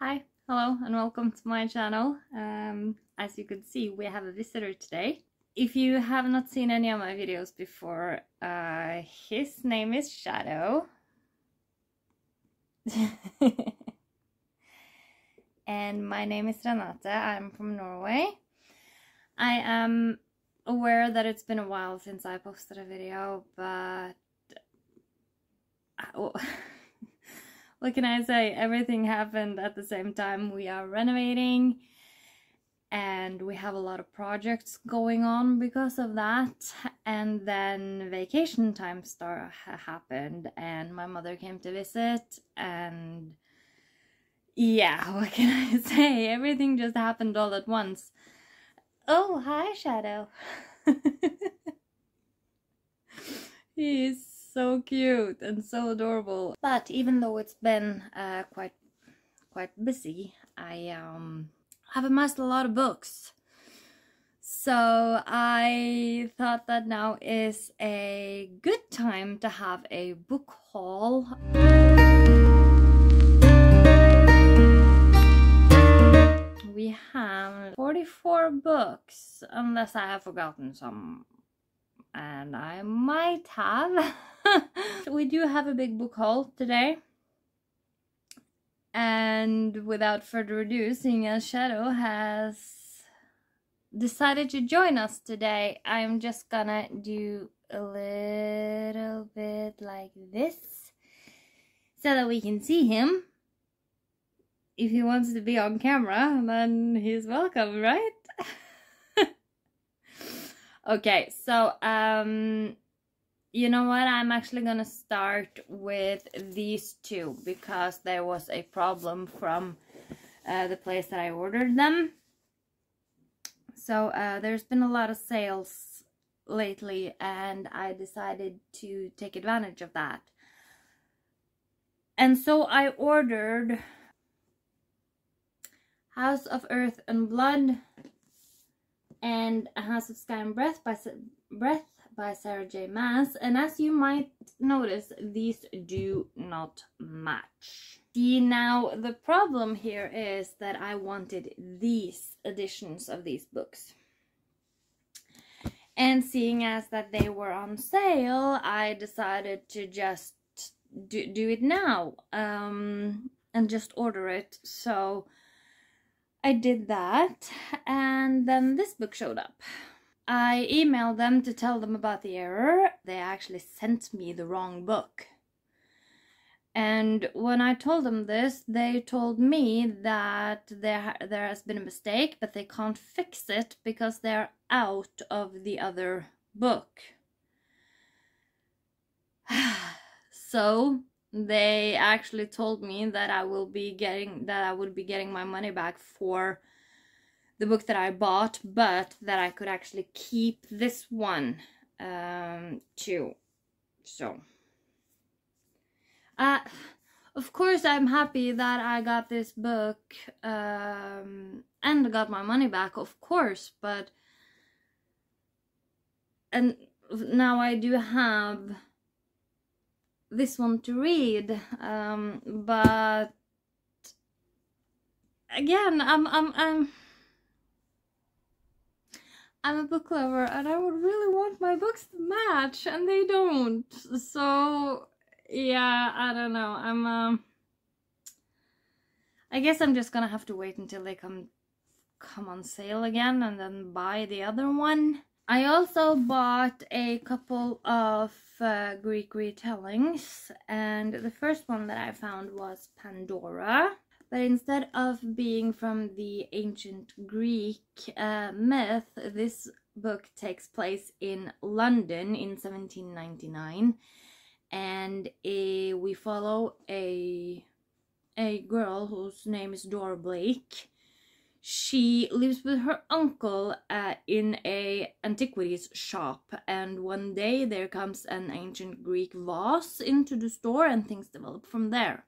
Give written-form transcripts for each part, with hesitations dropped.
Hi, hello, and welcome to my channel. As you could see, we have a visitor today. If you have not seen any of my videos before, his name is Shadow. And my name is Renate. I'm from Norway. I am aware that it's been a while since I posted a video, but what can I say? Everything happened at the same time. We are renovating and we have a lot of projects going on because of that. And then vacation time happened and my mother came to visit, and yeah, what can I say? Everything just happened all at once. Oh, hi, Shadow. He's so cute and so adorable. But even though it's been quite busy, I have amassed a lot of books. So I thought that now is a good time to have a book haul. We have 44 books, unless I have forgotten some. And I might have. We do have a big book haul today. And without further ado, seeing as Shadow has decided to join us today, I'm just gonna do a little bit like this so that we can see him. If he wants to be on camera, then he's welcome, right? Okay, so you know what, I'm actually gonna start with these two because there was a problem from the place that I ordered them. So there's been a lot of sales lately and I decided to take advantage of that. And so I ordered House of Earth and Blood and A House of Sky and Breath by Sarah J. Maas, and as you might notice, these do not match. See, now the problem here is that I wanted these editions of these books, and seeing as that they were on sale, I decided to just do it now and just order it. So I did that, and then this book showed up. I emailed them to tell them about the error. They actually sent me the wrong book. And when I told them this, they told me that there has been a mistake, but they can't fix it because they're out of the other book. So they actually told me that I would be getting my money back for the book that I bought, but that I could actually keep this one too. So of course I'm happy that I got this book and got my money back, of course, but and now I do have this one to read, but again, I'm a book lover and I would really want my books to match, and they don't. So yeah, I don't know. I guess I'm just gonna have to wait until they come on sale again and then buy the other one. I also bought a couple of Greek retellings, and the first one that I found was Pandora. But instead of being from the ancient Greek myth, this book takes place in London in 1799, and we follow a girl whose name is Dora Blake. She lives with her uncle in a antiquities shop, and one day there comes an ancient Greek vase into the store and things develop from there.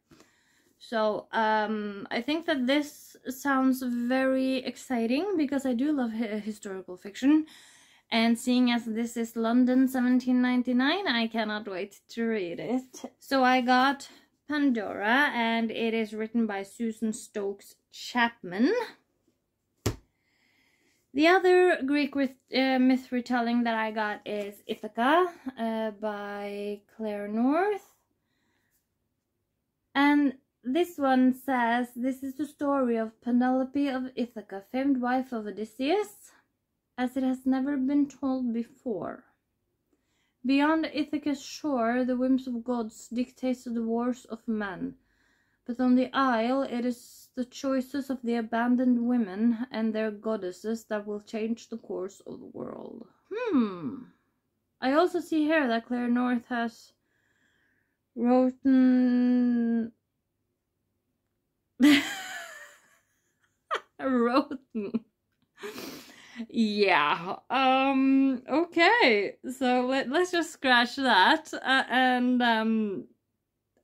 So I think that this sounds very exciting because I do love historical fiction, and seeing as this is London 1799, I cannot wait to read it. So I got Pandora, and it is written by Susan Stokes Chapman. The other Greek myth retelling that I got is Ithaca by Claire North. And this one says, this is the story of Penelope of Ithaca, famed wife of Odysseus, as it has never been told before. Beyond Ithaca's shore, the whims of gods dictate the wars of men. But on the isle, it is the choices of the abandoned women and their goddesses that will change the course of the world. I also see here that Claire North has written... Yeah, okay, so let's just scratch that, and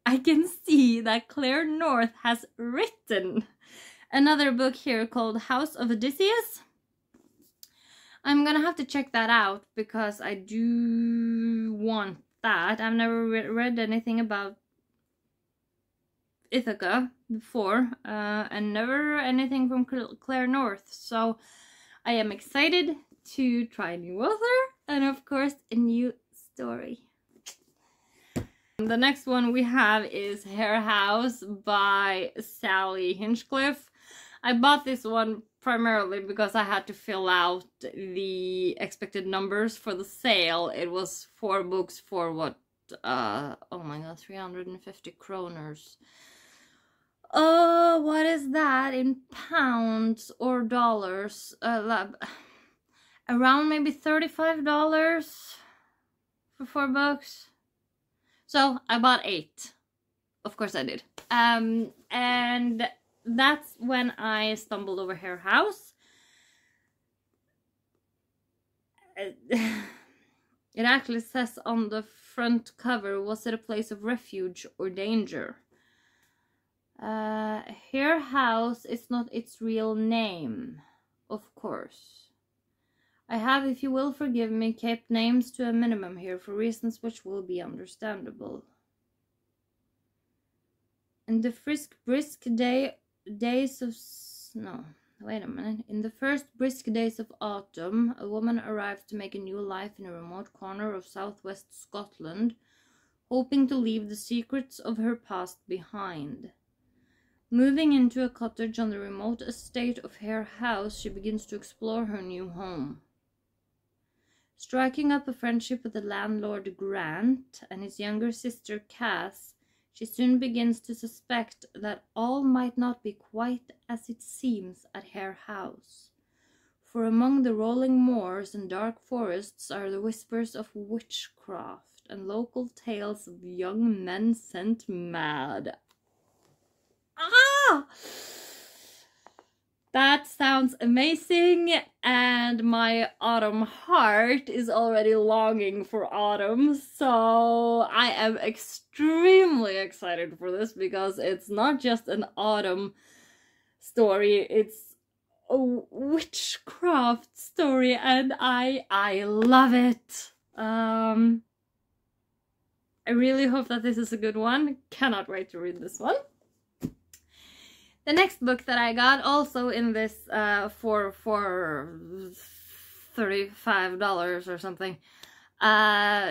I can see that Claire North has written another book here called House of Odysseus. I'm gonna have to check that out because I do want that. I've never read anything about Ithaca before, and never anything from Claire North, so I am excited to try a new author and of course a new story. The next one we have is Hare House by Sally Hinchcliffe. I bought this one primarily because I had to fill out the expected numbers for the sale. It was 4 books for what, oh my god, 350 kroners. Oh, what is that in pounds or dollars? Around maybe $35 for 4 books. So I bought 8. Of course I did. And that's when I stumbled over Hare House. It actually says on the front cover, was it a place of refuge or danger? Hare House is not its real name, of course. I have, if you will forgive me, kept names to a minimum here for reasons which will be understandable. In the brisk days of... No, wait a minute. In the first brisk days of autumn, a woman arrived to make a new life in a remote corner of southwest Scotland, hoping to leave the secrets of her past behind. Moving into a cottage on the remote estate of Hare House, she begins to explore her new home. Striking up a friendship with the landlord Grant and his younger sister Cass, she soon begins to suspect that all might not be quite as it seems at Hare House. For among the rolling moors and dark forests are the whispers of witchcraft and local tales of young men sent mad. Ah! That sounds amazing, and my autumn heart is already longing for autumn, so I am extremely excited for this because it's not just an autumn story, it's a witchcraft story, and I love it. I really hope that this is a good one. Cannot wait to read this one. The next book that I got, also in this for $35 or something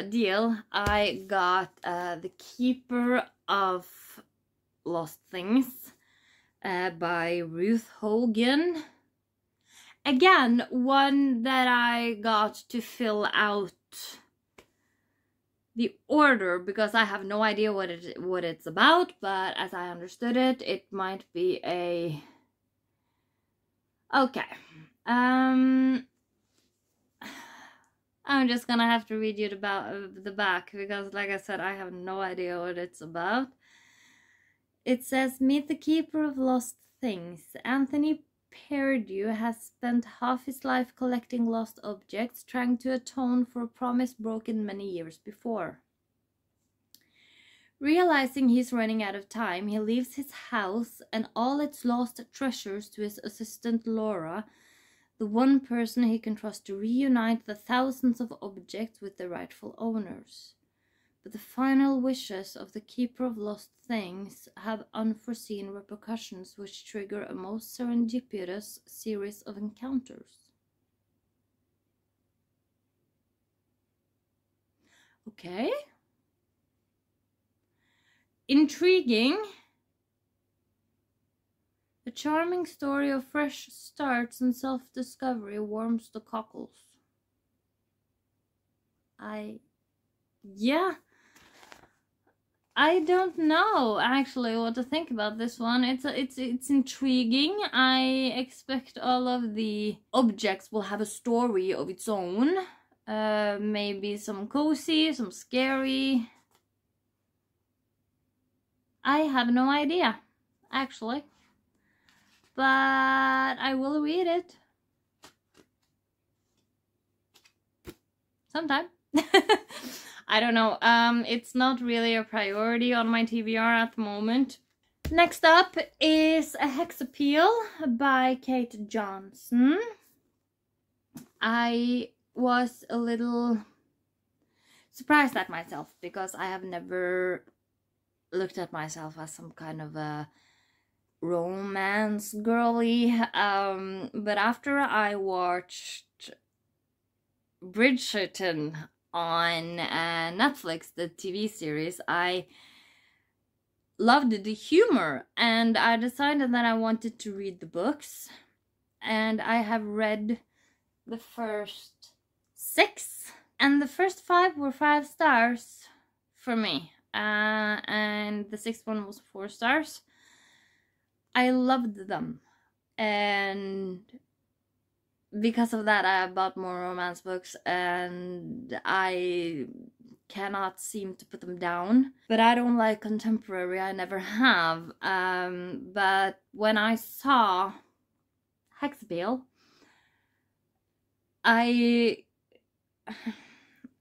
deal, I got The Keeper of Lost Things by Ruth Hogan. Again, one that I got to fill out the order because I have no idea what it's about, but as I understood it, it might be a... Okay. I'm just gonna have to read you the back because, like I said, I have no idea what it's about. It says, meet the Keeper of Lost Things. Anthony Perdue has spent half his life collecting lost objects, trying to atone for a promise broken many years before. Realizing he's running out of time, he leaves his house and all its lost treasures to his assistant Laura, the one person he can trust to reunite the thousands of objects with their rightful owners. but the final wishes of the Keeper of Lost Things have unforeseen repercussions which trigger a most serendipitous series of encounters. Okay. Intriguing. A charming story of fresh starts and self-discovery warms the cockles. Yeah. I don't know actually what to think about this one. It's intriguing. I expect all of the objects will have a story of its own. Maybe some cozy, some scary. I have no idea, actually. But I will read it sometime. I don't know. It's not really a priority on my TBR at the moment. Next up is A Hex Appeal by Kate Johnson. I was a little surprised at myself because I have never looked at myself as some kind of a romance girly. But after I watched Bridgerton on Netflix, the TV series, I loved the humor and I decided that I wanted to read the books, and I have read the first 6 and the first 5 were 5 stars for me, and the 6th one was 4 stars. I loved them, and because of that I bought more romance books, and I cannot seem to put them down. But I don't like contemporary, I never have. But when I saw Hex Appeal, I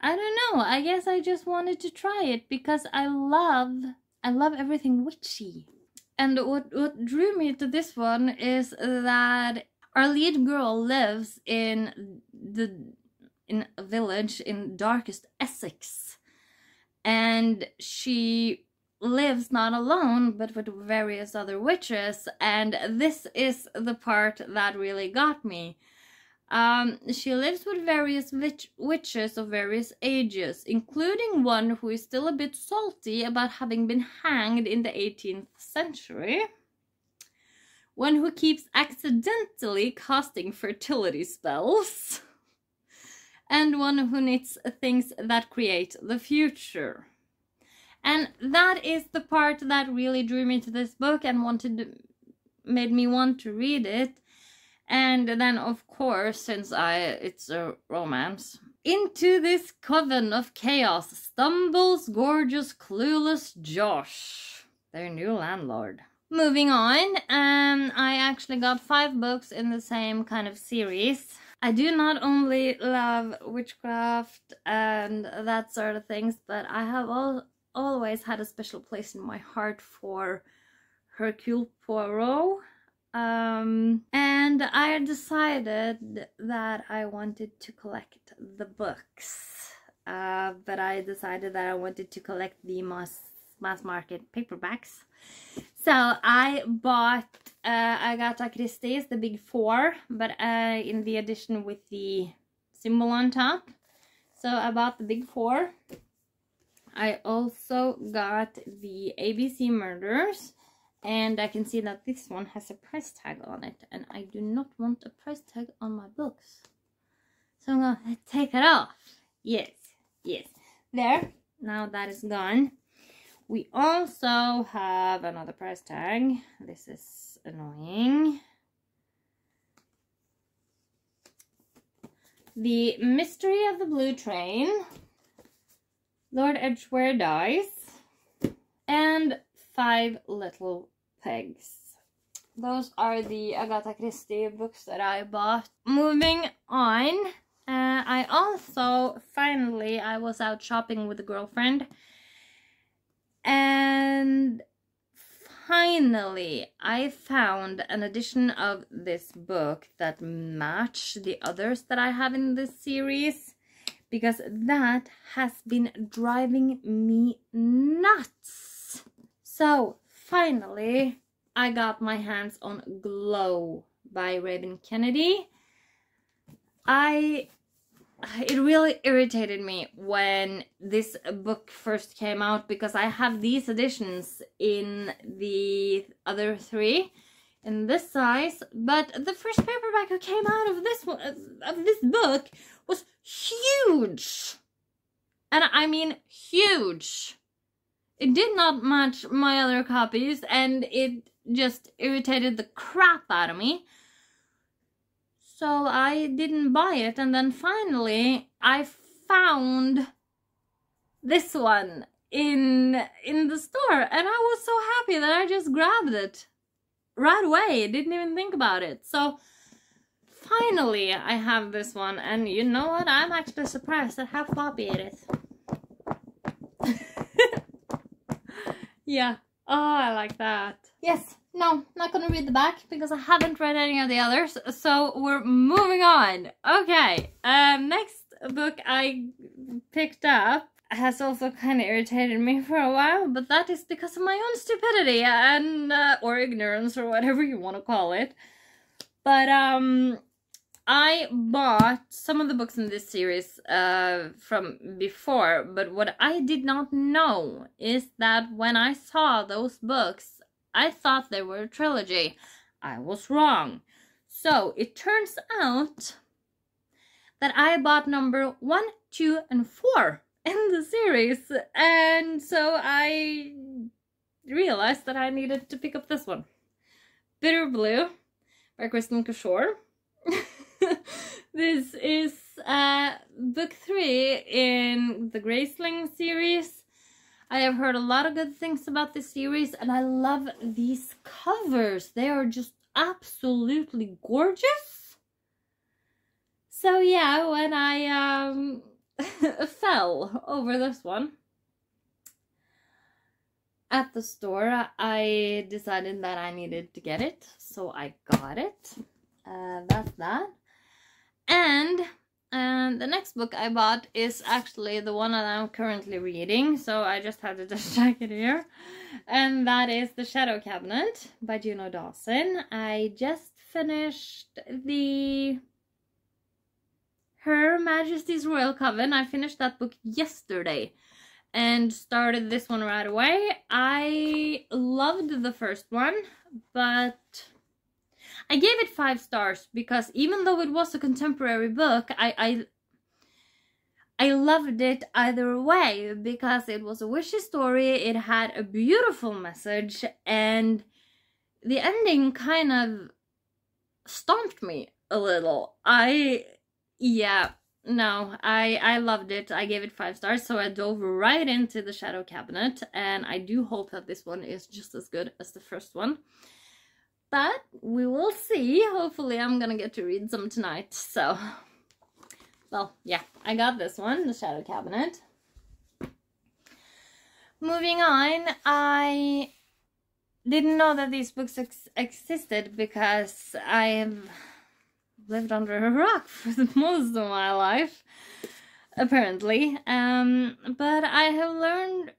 don't know, I guess I just wanted to try it because I love everything witchy. And what drew me to this one is that our lead girl lives in a village in darkest Essex, and she lives not alone but with various other witches, and this is the part that really got me. She lives with various witches of various ages, including one who is still a bit salty about having been hanged in the 18th century. One who keeps accidentally casting fertility spells. And one who knits things that create the future. And that is the part that really drew me to this book and made me want to read it. And then, of course, since it's a romance, into this coven of chaos stumbles gorgeous, clueless Josh, their new landlord. Moving on, I actually got 5 books in the same kind of series. I do not only love witchcraft and that sort of things, but I have always had a special place in my heart for Hercule Poirot. And I decided that I wanted to collect the books, but I decided that I wanted to collect the mass market paperbacks. So I bought Agatha Christie's The Big Four, but in the edition with the symbol on top. So I bought The Big Four. I also got the ABC Murders. And I can see that this one has a price tag on it, and I do not want a price tag on my books. So I'm gonna take it off. Yes. There, now that is gone. We also have another price tag. This is annoying. The Mystery of the Blue Train, Lord Edgware Dies, and 5 Little Pigs. Those are the Agatha Christie books that I bought. Moving on, I also finally, I was out shopping with a girlfriend, and finally I found an edition of this book that matched the others that I have in this series, because that has been driving me nuts. So finally I got my hands on Glow by Raven Kennedy. It really irritated me when this book first came out, because I have these editions in the other 3 in this size, but the first paperback that came out of this book was huge. And I mean huge. It did not match my other copies, and it just irritated the crap out of me. So I didn't buy it, and then finally I found this one in the store, and I was so happy that I just grabbed it right away. Didn't even think about it. So finally I have this one, and you know what? I'm actually surprised at how floppy it is. Yeah. Oh, I like that. Yes. No, not gonna read the back because I haven't read any of the others, so we're moving on. Okay, next book I picked up has also kind of irritated me for a while, but that is because of my own stupidity and or ignorance, or whatever you want to call it. But I bought some of the books in this series from before, but what I did not know is that when I saw those books, I thought they were a trilogy. I was wrong. So it turns out that I bought number 1, 2, and 4 in the series, and so I realized that I needed to pick up this one. Bitter Blue by Kristen Cashore. This is book 3 in the Graceling series. I have heard a lot of good things about this series, and I love these covers. They are just absolutely gorgeous. So yeah, when I fell over this one at the store, I decided that I needed to get it, so I got it. That's that. And the next book I bought is actually the one that I'm currently reading, so I just had to just check it here. And that is The Shadow Cabinet by Juno Dawson. I just finished Her Majesty's Royal Coven. I finished that book yesterday and started this one right away. I loved the first one, but I gave it 5 stars because even though it was a contemporary book, I loved it either way, because it was a wishy story, it had a beautiful message, and the ending kind of stomped me a little. I loved it. I gave it 5 stars, so I dove right into The Shadow Cabinet, and I do hope that this one is just as good as the first one. But we will see. Hopefully I'm gonna get to read some tonight. So, well, yeah, I got this one, The Shadow Cabinet. Moving on, I didn't know that these books existed because I have lived under a rock for most of my life, apparently. But I have learned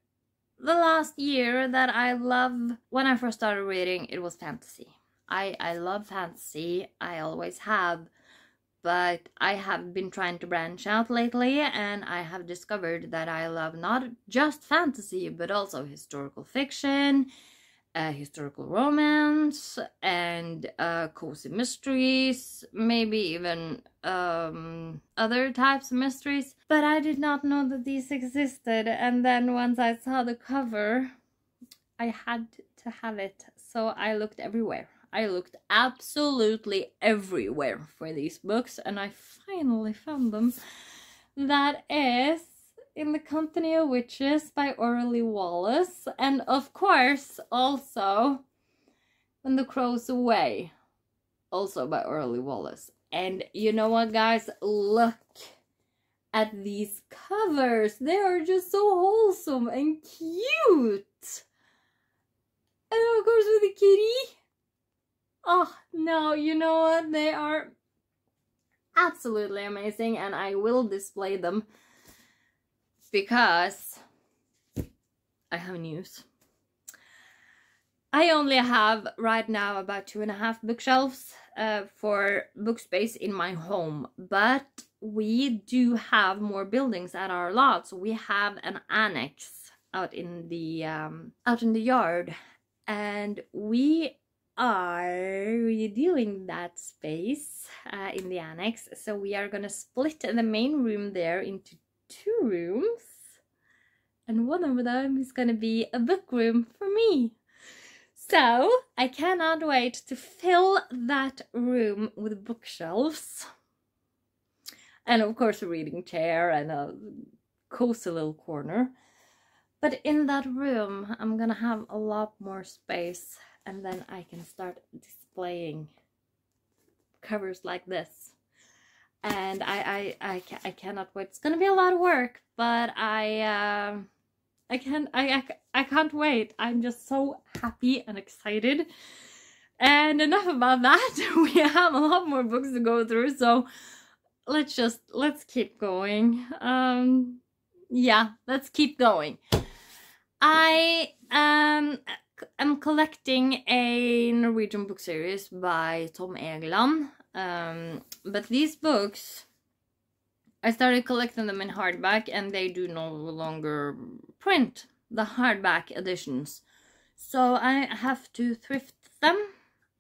the last year that I love, when I first started reading, it was fantasy. I love fantasy, I always have, but I have been trying to branch out lately, and I have discovered that I love not just fantasy, but also historical fiction, historical romance, and cozy mysteries, maybe even other types of mysteries. But I did not know that these existed, and then once I saw the cover, I had to have it. So I looked everywhere. I looked absolutely everywhere for these books, and I finally found them. That is In the Company of Witches by Orly Wallace, and of course also When the Crow's Away, also by Orly Wallace. And you know what, guys? Look at these covers. They are just so wholesome and cute. And of course with the kitty. Oh no, you know what? They are absolutely amazing, and I will display them because I have news. I only have right now about 2.5 bookshelves for book space in my home, but we do have more buildings at our lot. So we have an annex out in the yard, and we are redoing that space in the annex. So we are gonna split the main room there into 2 rooms, and one of them is gonna be a book room for me. So I cannot wait to fill that room with bookshelves, and of course a reading chair and a cozy little corner. But in that room I'm gonna have a lot more space, and then I can start displaying covers like this. And I cannot wait. It's gonna be a lot of work, but I can't wait. I'm just so happy and excited. And enough about that. We have a lot more books to go through, so let's keep going. Yeah, let's keep going. I am collecting a Norwegian book series by Tom Egeland. But these books, I started collecting them in hardback, and they do no longer print the hardback editions. So I have to thrift them.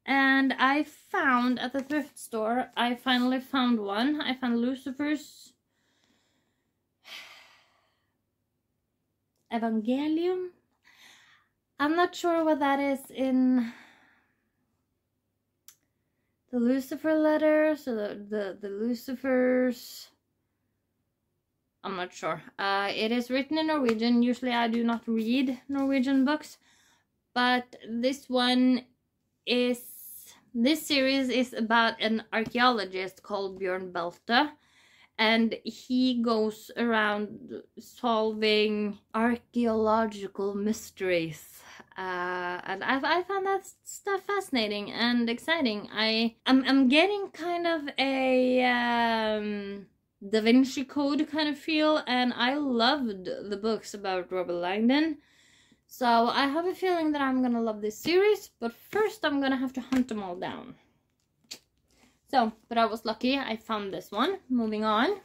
And I found at the thrift store, I finally found one. I found Lucifers Evangelium. I'm not sure what that is in the Lucifer letters, or the Lucifers. I'm not sure. It is written in Norwegian. Usually I do not read Norwegian books, but this series is about an archaeologist called Bjørn Belte, and he goes around solving archaeological mysteries. And I found that stuff fascinating and exciting. I'm getting kind of a Da Vinci Code kind of feel, and I loved the books about Robert Langdon. So I have a feeling that I'm gonna love this series, but first I'm gonna have to hunt them all down. So, but I was lucky, I found this one. Moving on.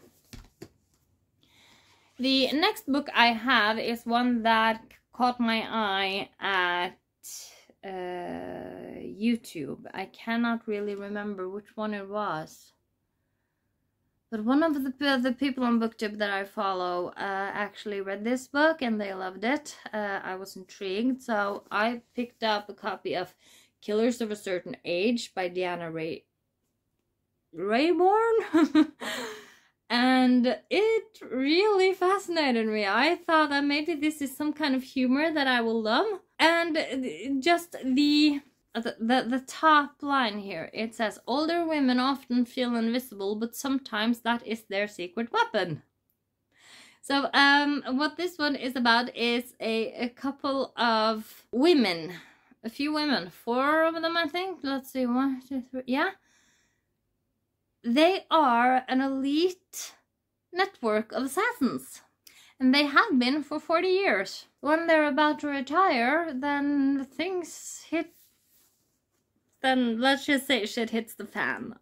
The next book I have is one that caught my eye at YouTube. I cannot really remember which one it was. But one of the people on BookTube that I follow actually read this book, and they loved it. I was intrigued, so I picked up a copy of Killers of a Certain Age by Deanna Rayborn. And it really fascinated me. I thought that maybe this is some kind of humor that I will love. And just the top line here, it says, older women often feel invisible, but sometimes that is their secret weapon. So what this one is about is a couple of women, a few women, 4 of them I think. Let's see, 1, 2, 3, yeah. They are an elite network of assassins, and they have been for 40 years. When they're about to retire, then things hit. Then let's just say shit hits the fan.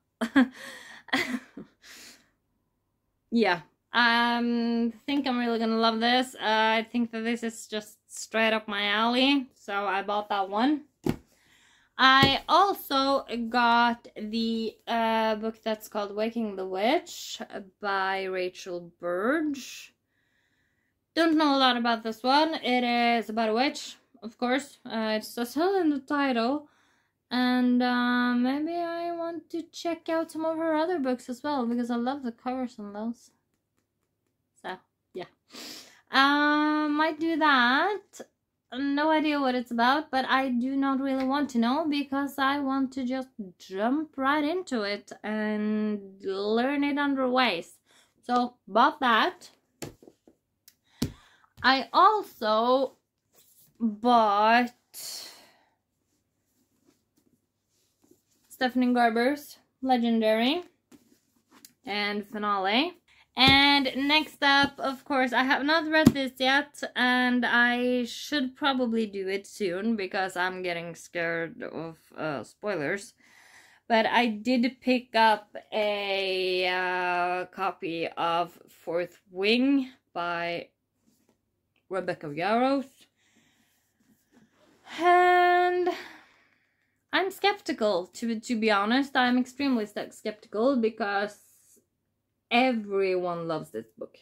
Yeah, I think I'm really gonna love this. I think that this is just straight up my alley, so I bought that one. I also got the book that's called Waking the Witch by Rachel Burge. Don't know a lot about this one. It is about a witch, of course. It says so in the title. And maybe I want to check out some of her other books as well, because I love the covers on those. So, yeah. Might do that. No idea what it's about, but I do not really want to know, because I want to just jump right into it and learn it underway. So, bought that. I also bought Stephanie Garber's Legendary. and finale. And next up, of course, I have not read this yet, and I should probably do it soon because I'm getting scared of spoilers. But I did pick up a copy of Fourth Wing by Rebecca Yarros. And I'm skeptical, to be honest. I'm extremely skeptical because everyone loves this book.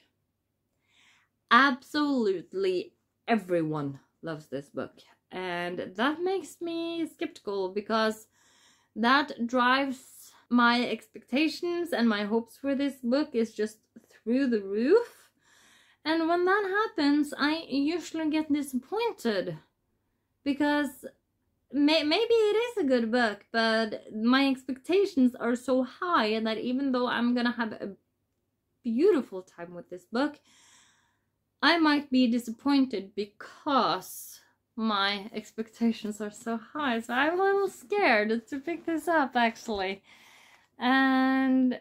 Absolutely everyone loves this book. And that makes me skeptical because that drives my expectations, and my hopes for this book is just through the roof. And when that happens, I usually get disappointed because maybe it is a good book, but my expectations are so high that even though I'm gonna have a beautiful time with this book, I might be disappointed because my expectations are so high. So I'm a little scared to pick this up, actually. And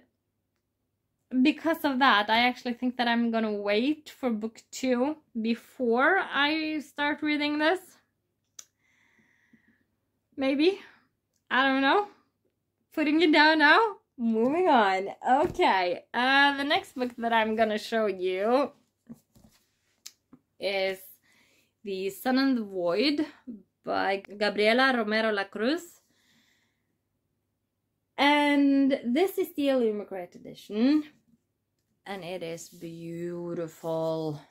because of that, I actually think that I'm gonna wait for book 2 before I start reading this. Maybe. I don't know. Putting it down now. Moving on. Okay. The next book that I'm gonna show you is The Sun and the Void by Gabriela Romero La Cruz. And this is the Illumicrate edition. And it is beautiful.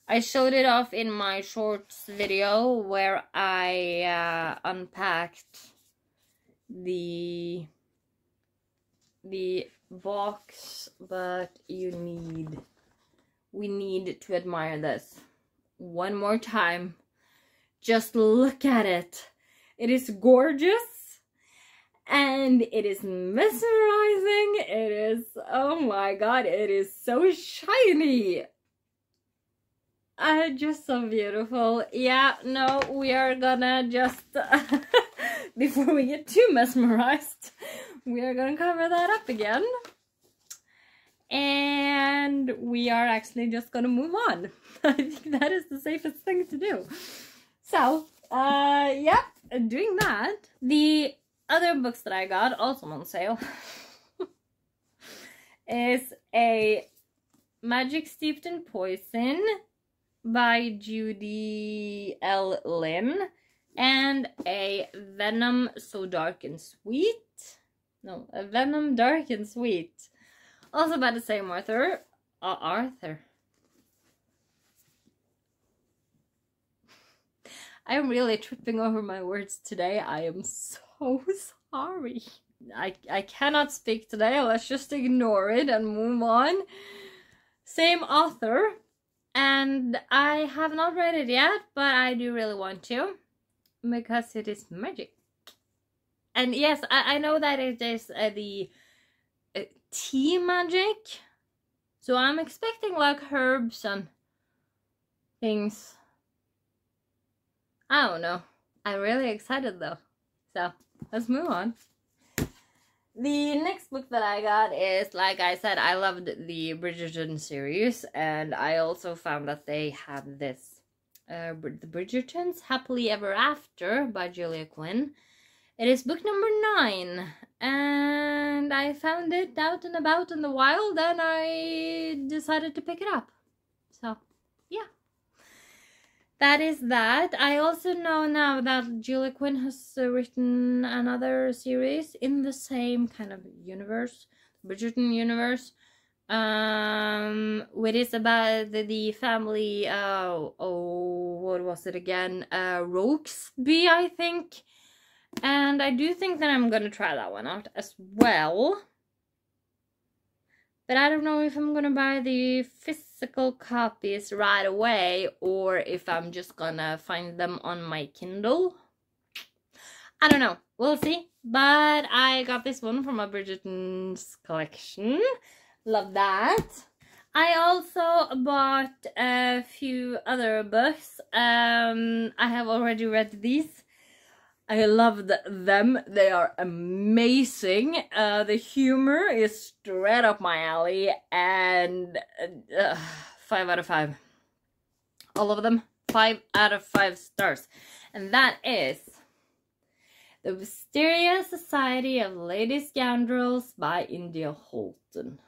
I showed it off in my shorts video where I unpacked the box, but we need to admire this one more time. Just look at it. It is gorgeous and it is mesmerizing. It is, oh my god, it is so shiny. Just so beautiful. Yeah, no, we are gonna just before we get too mesmerized, we are gonna cover that up again. And we are actually just gonna move on. I think that is the safest thing to do. So, yeah, doing that. The other books that I got, also on sale, is a Magic Steeped in Poison by Judy L. Lynn, and a Venom So Dark and Sweet. No, a Venom Dark and Sweet. Also by the same author. I'm really tripping over my words today. I am so sorry. I cannot speak today. Let's just ignore it and move on. Same author. And I have not read it yet, but I do really want to, because it is magic. And yes, I know that it is the tea magic, so I'm expecting like herbs and things. I don't know. I'm really excited though. So let's move on. The next book that I got is, like I said, I loved the Bridgerton series, and I also found that they have this, the Bridgertons Happily Ever After by Julia Quinn. It is book number 9, and I found it out and about in the wild, and I decided to pick it up. So, yeah. That is that. I also know now that Julia Quinn has written another series in the same kind of universe, Bridgerton universe, which is about the family, what was it again, Rokesby, I think. And I do think that I'm gonna try that one out as well. But I don't know if I'm gonna buy the physical copies right away or if I'm just gonna find them on my Kindle. I don't know. We'll see. But I got this one from my Bridgerton's collection. Love that. I also bought a few other books. I have already read these. I loved them. They are amazing. The humor is straight up my alley, and 5 out of 5. All of them, 5 out of 5 stars. And that is The Mysterious Society of Lady Scoundrels by India Holton.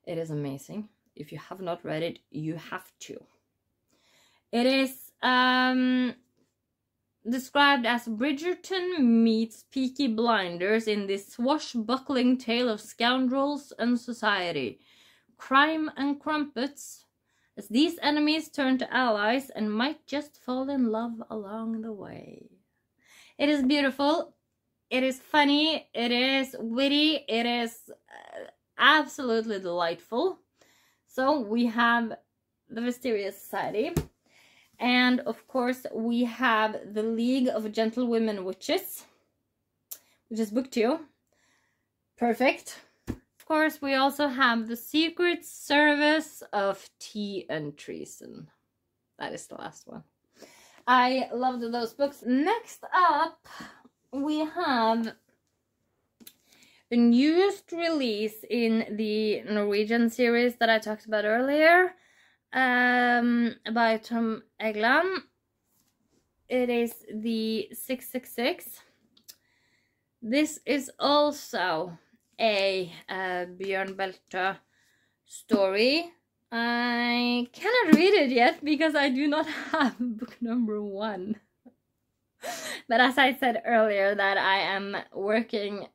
It is amazing. If you have not read it, you have to. It is described as Bridgerton meets Peaky Blinders in this swashbuckling tale of scoundrels and society, crime and crumpets, as these enemies turn to allies and might just fall in love along the way. It is beautiful, it is funny, it is witty, it is absolutely delightful. So we have The Mysterious Society. And of course we have The League of Gentlewomen Witches, which is book 2. Perfect. Of course we also have The Secret Service of Tea and Treason. That is the last one. I loved those books. Next up we have the newest release in the Norwegian series that I talked about earlier. By Tom Egeland. It is the 666. This is also a Bjørn Beltø story. I cannot read it yet because I do not have book number 1. But as I said earlier, that I am working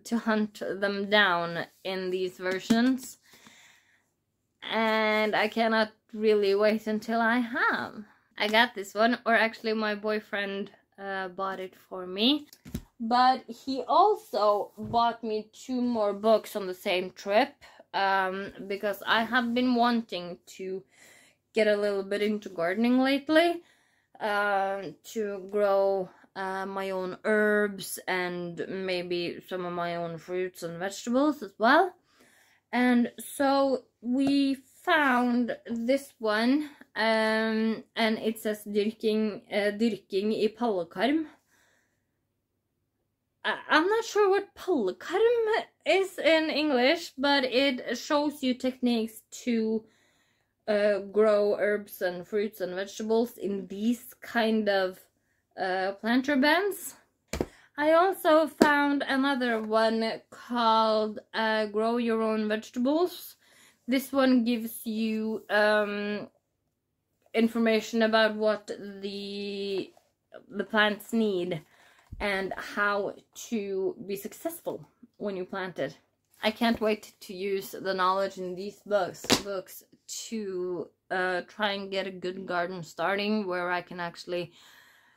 to hunt them down in these versions. And I cannot really wait until I have. I got this one, or actually my boyfriend bought it for me. But he also bought me 2 more books on the same trip. Because I have been wanting to get a little bit into gardening lately. To grow my own herbs and maybe some of my own fruits and vegetables as well. And so we found this one, and it says dyrking I pallekarm. I'm not sure what pallekarm is in English, but it shows you techniques to grow herbs and fruits and vegetables in these kind of planter beds. I also found another one called Grow Your Own Vegetables. This one gives you information about what the plants need and how to be successful when you plant it. I can't wait to use the knowledge in these books to try and get a good garden starting where I can actually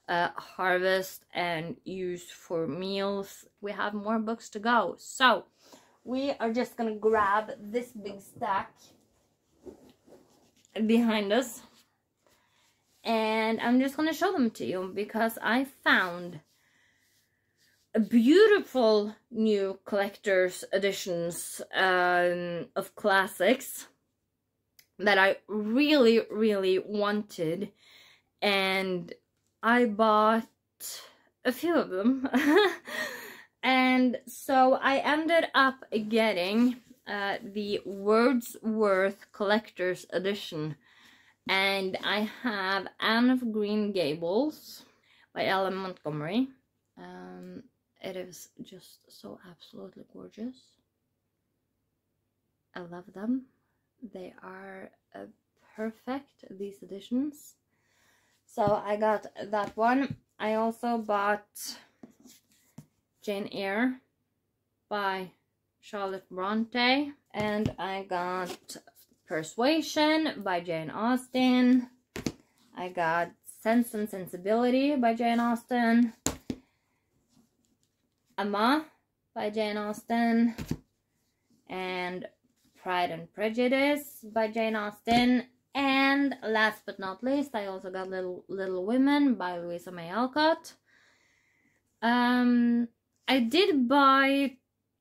harvest and use for meals. We have more books to go, so we are just gonna grab this big stack behind us, and I'm just gonna show them to you because I found a beautiful new collector's editions of classics that I really wanted, and I bought a few of them. And so I ended up getting the Wordsworth Collector's Edition. And I have Anne of Green Gables by Ellen Montgomery. It is just so absolutely gorgeous. I love them. They are perfect, these editions. So I got that one. I also bought Jane Eyre by Charlotte Bronte. And I got Persuasion by Jane Austen. I got Sense and Sensibility by Jane Austen. Emma by Jane Austen. And Pride and Prejudice by Jane Austen. And last but not least, I also got Little Women by Louisa May Alcott. I did buy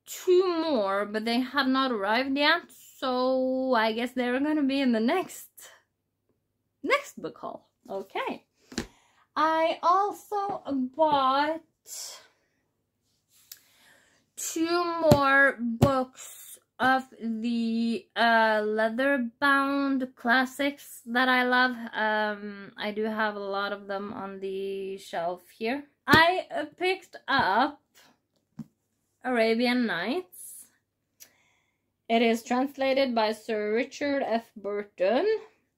2 more, but they have not arrived yet, so I guess they're gonna be in the next book haul. Okay. I also bought 2 more books of the leather-bound classics that I love. I do have a lot of them on the shelf here. I picked up Arabian Nights. It is translated by Sir Richard F. Burton.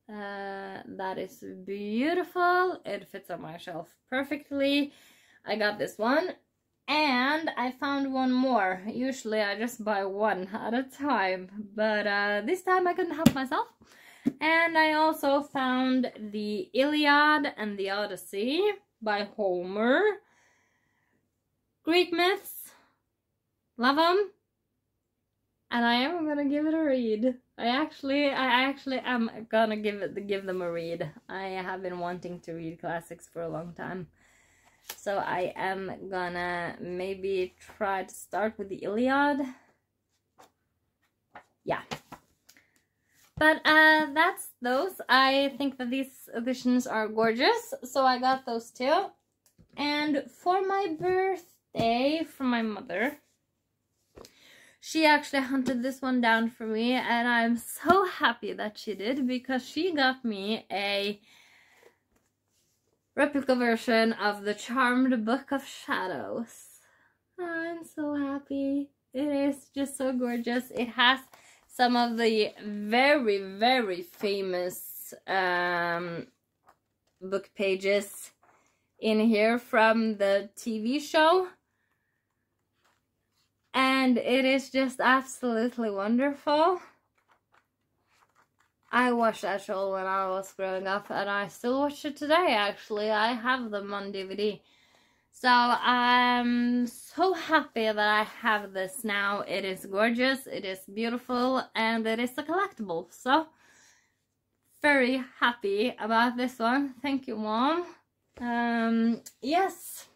That is beautiful. It fits on my shelf perfectly. I got this one, and I found one more. Usually I just buy one at a time, but this time I couldn't help myself. And I also found the Iliad and the Odyssey by Homer. Greek myths, love them, and I am gonna give it a read. I actually am gonna give them a read. I have been wanting to read classics for a long time, so I am gonna maybe try to start with the Iliad. Yeah, but that's those. I think that these editions are gorgeous, so I got those too. And for my birthday from my mother, she actually hunted this one down for me, and I'm so happy that she did, because she got me a replica version of the Charmed Book of Shadows. I'm so happy. It is just so gorgeous. It has some of the very, very famous book pages in here from the TV show. And it is just absolutely wonderful. I watched that show when I was growing up, and I still watch it today, actually. I have them on DVD. So I'm so happy that I have this now. It is gorgeous, it is beautiful, and it is a collectible. So, very happy about this one. Thank you, Mom. Yes.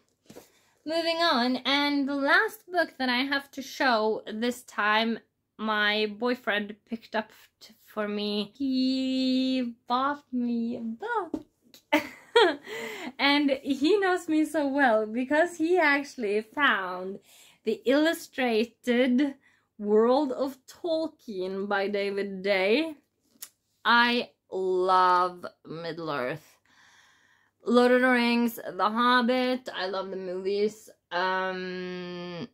Moving on, and the last book that I have to show this time, my boyfriend picked up for me. He bought me a book. And he knows me so well because he actually found the illustrated World of Tolkien by David Day. I love Middle-earth. Lord of the Rings, The Hobbit, I love the movies. I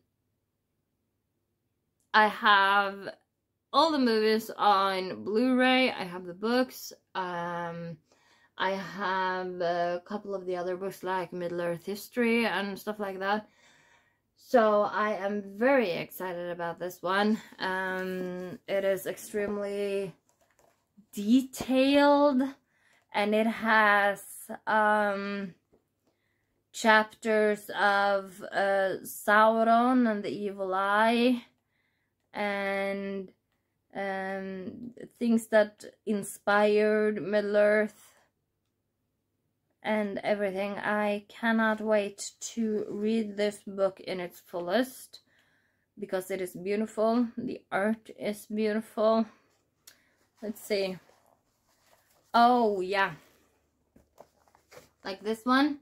have all the movies on Blu-ray. I have the books. I have a couple of the other books like Middle-earth History and stuff like that. So I am very excited about this one. It is extremely detailed, and it has chapters of Sauron and the Evil Eye, and things that inspired Middle-earth and everything. I cannot wait to read this book in its fullest because it is beautiful. The art is beautiful. Let's see. Oh yeah, like this one,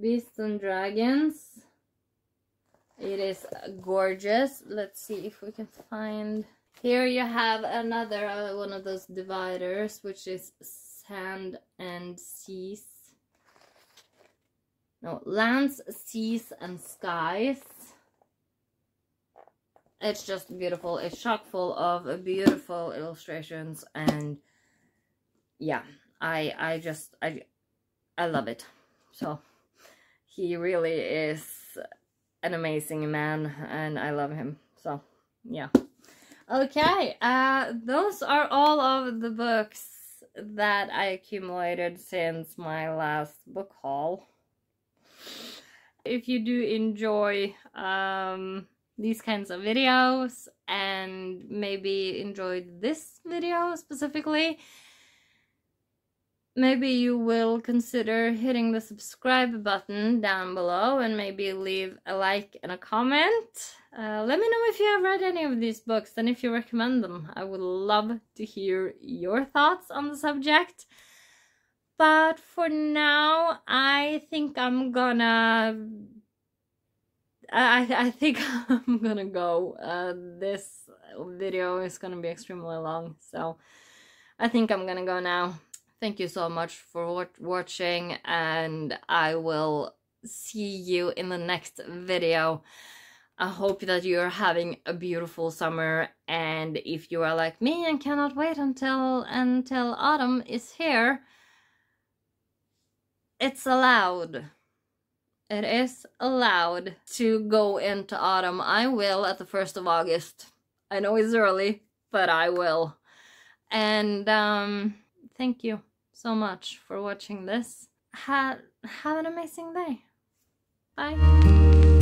Beasts and Dragons. It is gorgeous. Let's see if we can find. Here you have another one of those dividers, which is Sand and Seas. No, Lands, Seas, and Skies. It's just beautiful. It's chock full of beautiful illustrations, and yeah, I love it. So he really is an amazing man, and I love him. So yeah. Okay, those are all of the books that I accumulated since my last book haul. If you do enjoy these kinds of videos, and maybe enjoyed this video specifically, maybe you will consider hitting the subscribe button down below, and maybe leave a like and a comment. Let me know if you have read any of these books and if you recommend them. I would love to hear your thoughts on the subject. But for now, I think I'm gonna... I think I'm gonna go. This video is gonna be extremely long, so I think I'm gonna go now. Thank you so much for watching, and I will see you in the next video. I hope that you're having a beautiful summer, and if you are like me and cannot wait until autumn is here, it's allowed. It is allowed to go into autumn. I will at the 1st of August. I know it's early, but I will. And thank you so much for watching this. Have an amazing day. Bye.